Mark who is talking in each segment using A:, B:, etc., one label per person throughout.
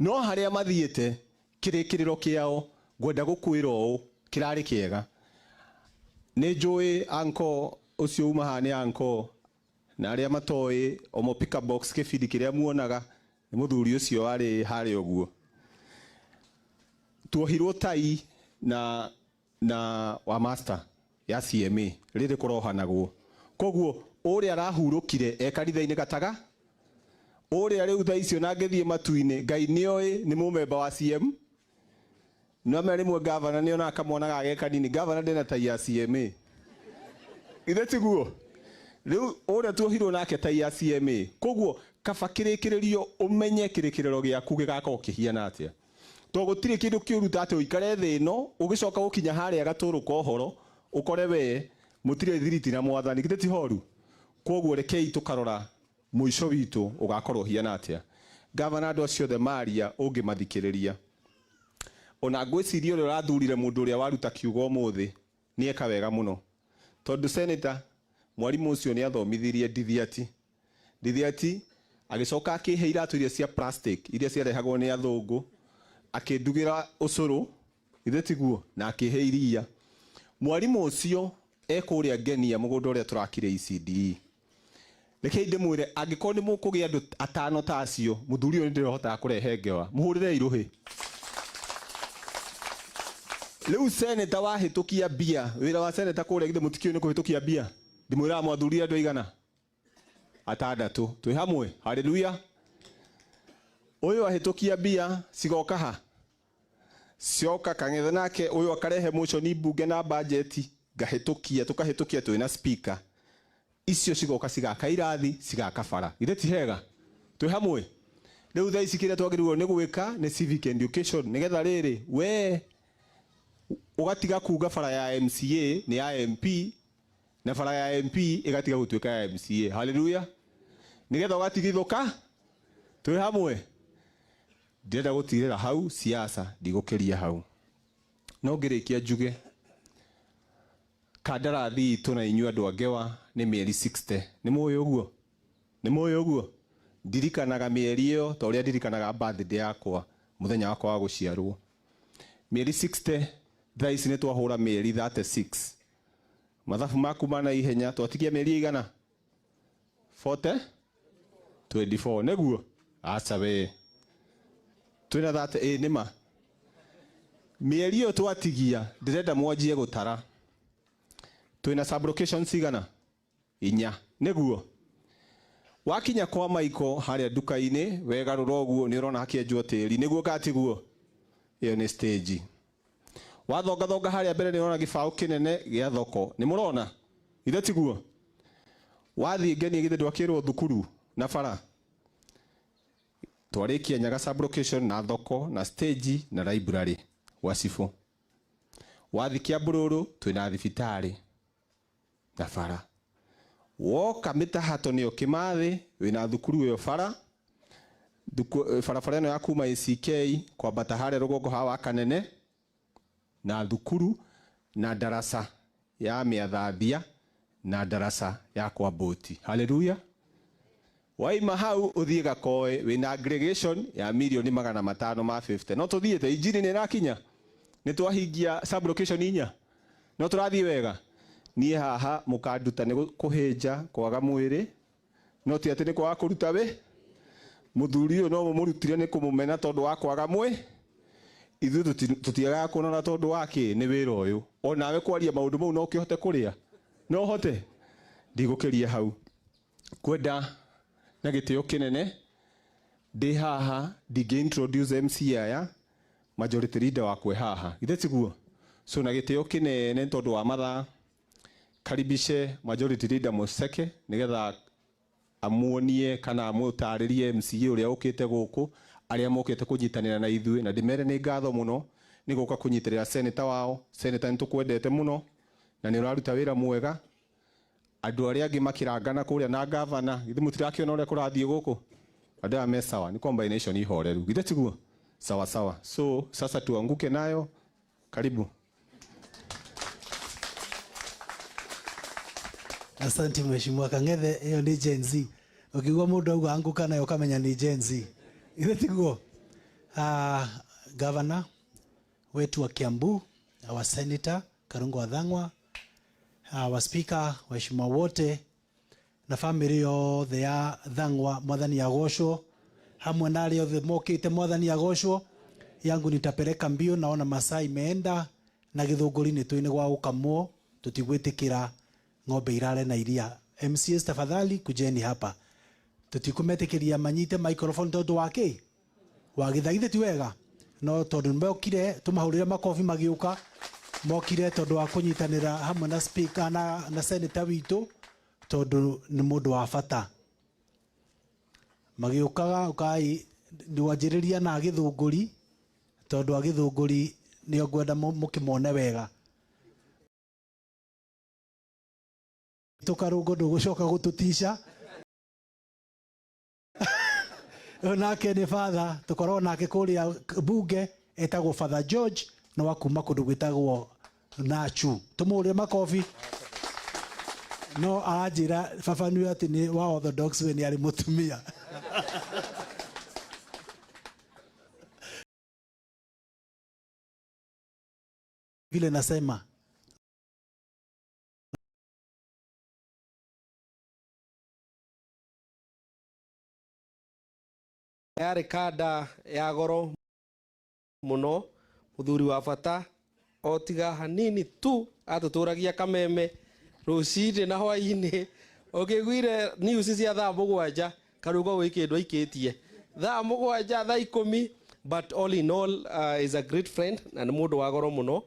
A: no haria mathiete kirikiriro kiao gwenda gukwira o kirari kiega ni njui anko ucio uma hani anko na aria matoi omo pick box kibindi kiria muonaga ni muthuri ucio ari hari oguo tuohirwo tai na wa master ya CMA riri kurohanagwo koguo uria arahurukire ekaritha-ini gataga uria riu tha icio na ngethie matuini ngai nioi ni mumemba wa CM no me rimwe governor ni ona akamwonaga agekanini governor ndena tai ya CMA ithe tiguo riu uria tuohirwo nake tai ya CMA koguo kaba kirikiririo umenye kirikiriro giaku gigaka ukihiana atia to gutire kindu kiuruta ati uikare thi no ugicoka gukinya haria gaturu kohoro ukore we mutire thiriti na mwathani gite ti horu koguo rekei tukarora muico witu ugakorwo hiana atia governor ndo cio the maria ungimathikiriria ona ngwiciria uri urathurire mundu uria waruta kiugo muthi ni eka wega muno tondu senator mwarimu ucio ni athomithirie Dithiati agicoka akiheira atu iria cia plastic iria ciarehagwo ni athungu akindugira ucuru ithe tiguo na akihe iria mwarimu ucio ekuria ngenia mugunda uria turakire ECD rekei ndimwire angikorwo ni mukugia andu atano ta acio muthuri uyu ndirahota kurehe ngewa muhurire iruhi riu senator wahitukia bia wira wa senator kuria githe mutikio ni kuhitukia bia ndimwira mwathuri andu igana atandatu twi hamwe haleluya uyu ahitukia bia sigoka ha sioka kangethe nake uyu akarehe motion bunge na budget gahitukia tukahitukia twina speaker icio cigoka cigaka irathi cigaka bara ithe ti hega twi hamwe riu tha ici kiria twagirwo ni gwika ni civic education nigetha riri we ugatiga kuga bara ya MCA ni ya MP na bara ya MP igatiga gutuika ya MCA haleluya nigetha ugatigithuka twi hamwe ndirenda gutirira hau siasa ndigukiria hau no ngirikia njuge kandarathi itu na inyu andu angewa ni mieri 60 ni muyo uguo ndirikanaga mieri iyo to uria ndirikanaga birthday yakwa muthenya wakwa wa guciarwo mieri 60 tha ici ni twahura mieri 36 mathabu maku mana ihenya twatigia mieri igana 24 neguo acha we twina that nima mieri iyo twatigia ndirenda mwanjie gutara twina sublocation cigana inya neguo wakinya kwa maiko haria duka-ini wegarura uguo ni urona hakienjwo tiri niguo katiguo iyo ni stage wathonga haria mbere ni urona gibao kinene gia thoko ni murona ithe tiguo wathi ngeni githe ndwakirwo thukuru na bara twarikia nyaga sublocation na thoko na stage na library wasifu wathi Kiambururu twina thibitari na bara woka mitahato ni Kimathi wina thukuru yo bara ino ya kuma ACK kwa batahare rugongo hawa kanene na thukuru na darasa ya miathathia na darasa ya kwa boti haleluya waima hau uthie Gakoe wina aggregation ya milioni 550 no tuthiete injini ni rakinya ni twahingia sublocation inya no turathie wega nie haha mukanduta ni kuhinja kwaga mwiri no ti ati ni kwa kuruta we muthuri uyu no mumurutire ni kumumena tondu wa kwaga mwi ithu tutiaga kunona tondu wake ni wira uyu onawe kwaria maundu mau no kihote kuria no hote ndigukiria hau kwenda na gitio kinene ndi haha ndingi introduce MC aya majority leader wakwe haha ithe tiguo so na gitio kinene tondu wa mathaa karibishe majority leader Museke nigetha amuonie kana amutaririe MCA uria ukite guku aria mokite kunyitanira na ithui na ndimere ni ngatho muno ni guka kunyitirira senator wao senator nitukwendete muno na ni uraruta wira mwega andu aria angi makirangana kuria na governor ithu mutirakiona uria kurathie guku andu aya me sawa ni combination ihoreru ithe tiguo sawa sawa so sasa tuanguke nayo karibu.
B: Asante mheshimiwa Kangethe, hiyo ni Gen Z. Ukigwa mundu auga anguka nayo kamenya ni Gen Z. Ile tiguo. Governor wetu wa Kiambu, our Senator Karungo Wathang'wa, our Speaker, waheshimiwa wote na family yothe ya Thang'wa, mwathani agocwo, hamwe na arĩa othe mokĩte mwathani agocwo. Yangu nitapeleka mbio, naona masaa imeenda na gĩthũngũri nĩ twĩnĩ gwa gũkamwo, tutigwĩtĩkĩra ng'ombe irare na iria. MCS tafadhali kujeni hapa, tutikumetĩkĩria manyite microphone tondu wake wagithaithe ti wega, no tondu mokire tumahurire makofi magiuka, mokire tondu wa kunyitanira hamwe na speaker na senator witu, tondu ni mundu wa bata. Magiukaga ukai ndiwanjiriria na gĩthũngũri, tondu wa gĩthũngũri nĩo ngwenda mukimone wega. Tukarungo ndũgũcoka gũtũtisha. Nake nĩ father, tukorwo nake kũrĩa bunge etagwo Father George, no wakuma kũndũ gwĩtagwo Nachu. Tũmũhũrĩre makofi. No aranjĩra baba nĩ atĩ nĩ wa Orthodox, we nĩ arĩ mũtumia. Vile nasema
C: yarĩ kanda ya goro muno, muthuri wa bata, o tiga hanini tu atũtũragia kameme rũcinĩ na hwainĩ. Ũkĩiguire news cia thaa mũgwanja Karungo gwĩ kĩndũ aikĩtie thaa mũgwanja thaa 10, but all in all is a great friend na nĩ mũndũ wa goro muno.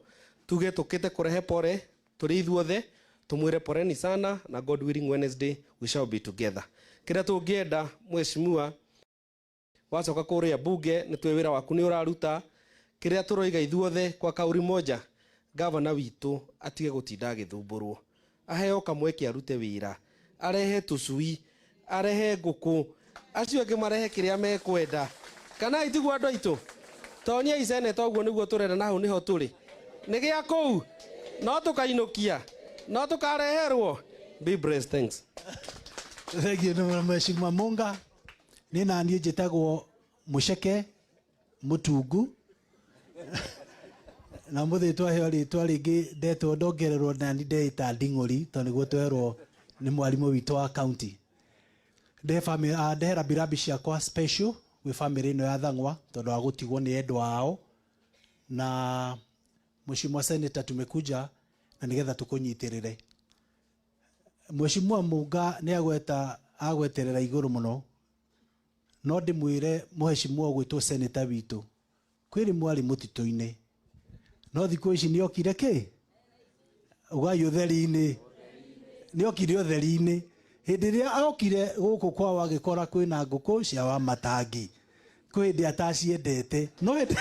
C: Tuge tũkĩte kũrehe pore tũrĩ ithuothe, tumwĩre poreni sana, na God willing Wednesday we shall be together. Kĩrĩa tũngĩenda mheshimiwa wacoka kũrĩa bunge, nĩ twĩ wĩra waku nĩ ũraruta. Kĩrĩa tũroiga ithuothe kwa kauri moja, gavana witũ atige gũtinda agĩthumbũrwo, aheo kamweke arute wĩra, arehe tũcui, arehe ngũkũ, acio angĩ marehe kĩrĩa mekwenda. Kana itiguo andũ aitũ tonia iseneta ũguo nĩguo tũrenda, na hau nĩho tũrĩ, nĩ gĩa kũu no tũkainũkia, no tũkareherwo. Be blessed, thanks.
B: Thank you mheshimiwa Munga. Ni naniĩ njĩtagwo Mũceke Mũtungu na mũthĩtwa heo rĩtwa rĩngĩ ndetwo ndongererwo na nĩ ndeĩta Nding'ũri, tondũ nĩguo twerwo nĩ mwarimũ witũ wa county. Ndehera birambi ciakwa special gwĩ family ĩno ya Thang'wa, tondũ wa gũtigwo nĩ endwa ao. Na mheshimiwa senator tumekuja na nigetha tũkũnyitĩrĩre. Mheshimiwa Munga nĩ agweterera igũrũ mũno, no ndĩmwĩre mheshimiwa gwĩtwo senator witũ kwĩrĩ mwari mũtitũ-inĩ, no thikũ ici nĩ okire kĩ ugai ũtheri-inĩ, nĩ okire ũtheri-inĩ. Hĩndĩ ĩrĩa okire gũkũ kwao agĩkora kwĩna ngũkũ cia Wamatangi, kwĩ hĩndĩ ataciendete, no hĩndĩ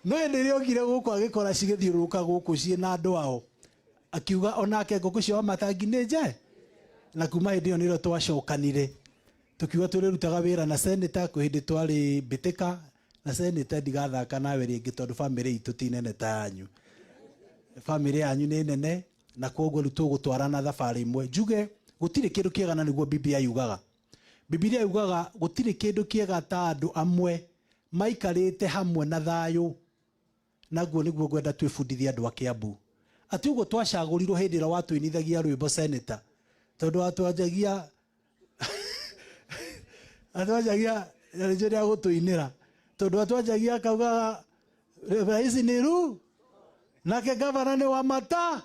B: ĩrĩa okire gũkũ agĩkora cigĩthiũrũrũka gũkũ ciĩna andũ ao, akiuga onake ngũkũ cia Wamatangi nĩ nje. Na kuma hĩndĩ ĩyo nĩrĩo twacokanire tukiuga tũrĩrutaga wĩra na senator, kwĩ hĩndĩ twarĩ mbĩtĩka na senator ndigathaka nawe rĩngĩ, tondũ family itũ ti nene ta yanyu. Family yanyu nĩ nene, na koguo rĩu tũgũtwarana thabarĩ ĩmwe. Njuge gũtirĩ kĩndũ kĩega, na nĩguo Biblia yugaga. Biblia yugaga gũtirĩ kĩndũ kĩega ta andũ amwe maikarĩte hamwe na thayũ. Naguo nĩguo ngwenda twĩbundithie andũ a Kiambu. Atĩ ũguo twacagũrirwo hĩndĩ ĩrĩa watũinithagia rwĩmbo senator, tondũ watwanjagia atwanjagia rĩnjũ rĩa gũtũinĩra, tondũ atwanjagia akaugaga rais nĩ Ru, nake gavana nĩ Wamata,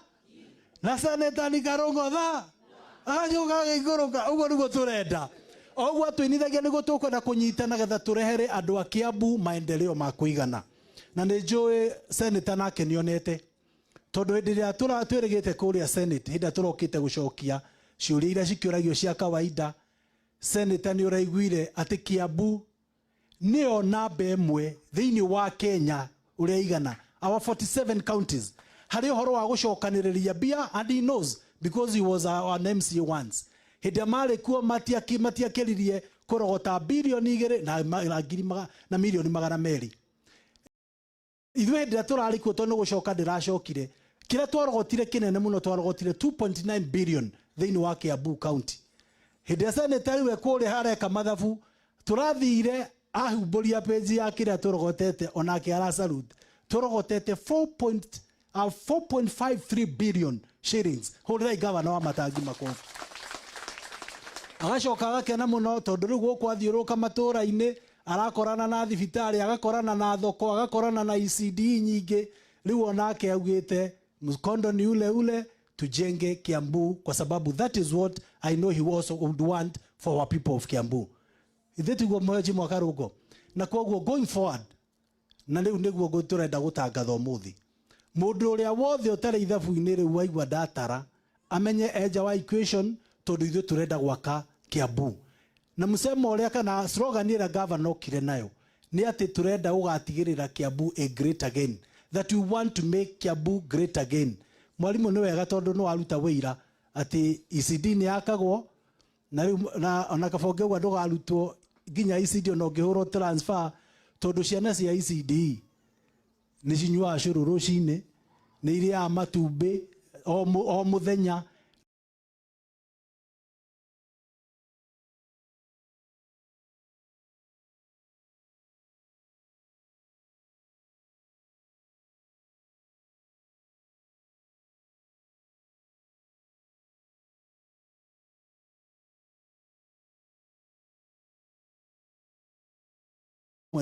B: na senator nĩ Karungo agacoka agĩikũrũka. Ũguo nĩguo tũrenda, ũguo atũinithagia nĩguo tũkwenda kũnyitana getha tũrehere andũ a Kiambu maendeleo ma kũigana. Na nĩ njũĩ senator nake nĩonete, tondu hĩndĩ ĩrĩa twĩrĩgĩte kũrĩa senate, hĩndĩ ĩrĩa tũrokĩte gũcokia ciũria iria cikĩũragio cia kawaida, senator nĩ ũraiguire atĩ Kiambu nĩyo namba ĩmwe thĩinĩ wa Kenya ũrĩa igana, our 47 counties, harĩ ũhoro wa gũcokanĩrĩria mbia, and he knows because he was an MC once. Hĩndĩ ĩrĩa marĩ kuo matiakĩririe kũrogota bilioni 2 na milioni 200. Ithuĩ hĩndĩ ĩrĩa tũrarĩ kuo tondũ gũcoka ndĩracokire, kĩrĩa twarogotire kĩnene mũno, twarogotire 2.9 billion thĩinĩ wa Kiambu county. Hĩndĩ ĩrĩa senator we kũrĩa hareka mathabu, tũrathire ahumburia page ya kira turogotete onake ara salute turogotete 4.53 billion shillings hurira governor wa Matangi makofi agacoka agakena muno tondu riu guku athiuruka matura-ini arakorana na thibitari agakorana na thoko agakorana na ECD nyingi riu onake augite mkondo ni ule ule tujenge Kiambu kwa sababu that is what I know he also would want for our people of Kiambu. Ithitu go mweji mwaka rugo na koguo going forward na riu niguo guturenda gutangatha umuthi mundu uria wothe utari ithabu-ini riu waigua datara amenye eja wa equation tondu ithu turenda gwaka Kiambu na musemo uria kana slogan ira governor kire nayo ni ati turenda ugatigirira Kiambu a great again, that we want to make Kiambu great again. Mwalimu ni wega tondu no aruta wira ati ECD ni yakagwo na ona kabonge gwa ndugarutwo ginya ECD no ngihuro transfer tondu ciana cia ECD ni cinyua curu rucini ni iria matumbi o muthenya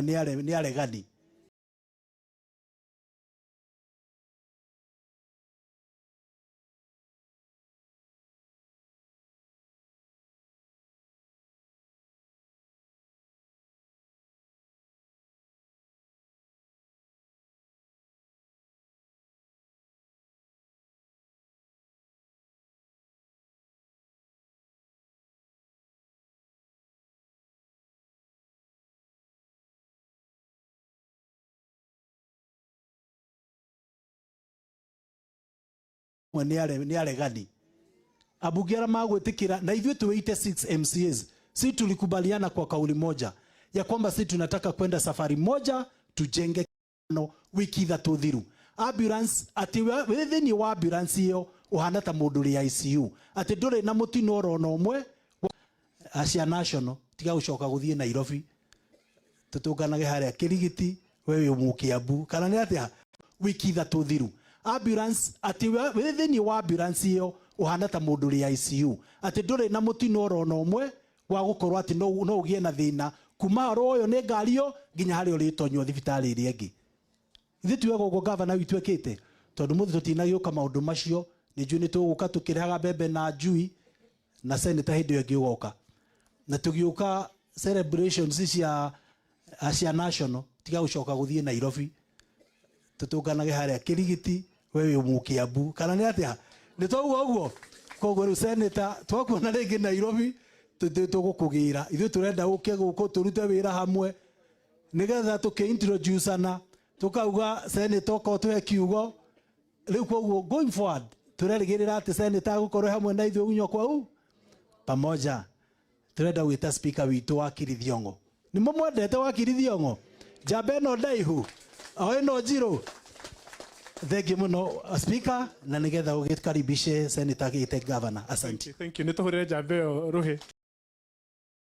B: ni aregani ni aregani abunge ara magwitikira na ithuĩ tuite 6 MCAs si tulikubaliana kwa kauli moja ya kwamba si tunataka kwenda safari moja tujenge wiki ithatũ thiru ambulance ati within wa ambulance iyo uhana ta mundu ri ICU ati nduri na mutino orona umwe acia national tiga gucoka guthie Nairobi tutunganage haria Kirigiti wewe Kiambu kana ni atia wiki ithatũ thiru ambulance ati within wa ambulance iyo uhana ta mundu ri ICU ati nduri na mutino orona umwe wa gukorwo ati no ugie na thina kuma ro yo ne ngario nginya hari uritonyo thibitari iri ingi ithu tuwe go governor witu ekite tondu muthi tutinagioka maundu macio ni njui ni tuguka tukirehaga bebe na njui na senator hindi yo ngiugoka na tugiuka celebrations cia national tiga gucoka guthie Nairobi tutunganage haria Kirigiti wewe Kiambu kana ni atia ni twaguo uguo koguo ru senator twakuona ringi Nairobi tugukugira ithu turenda uke guku turute wira hamwe nigetha tukiintroduce ana tukauga senator ko tuhe kiugo riu koguo going forward turerigirira ati senator gukorwo hamwe na ithu unyo kwa u pamoja turenda gwita speaker witu wa Kirithiongo ni mumwendete wa Kirithiongo jambe no ndaihu oe no njiro thegi muno speaker na nigetha ugikaribishe senator gite governor asante
D: thank you nituhurire jambe ruhi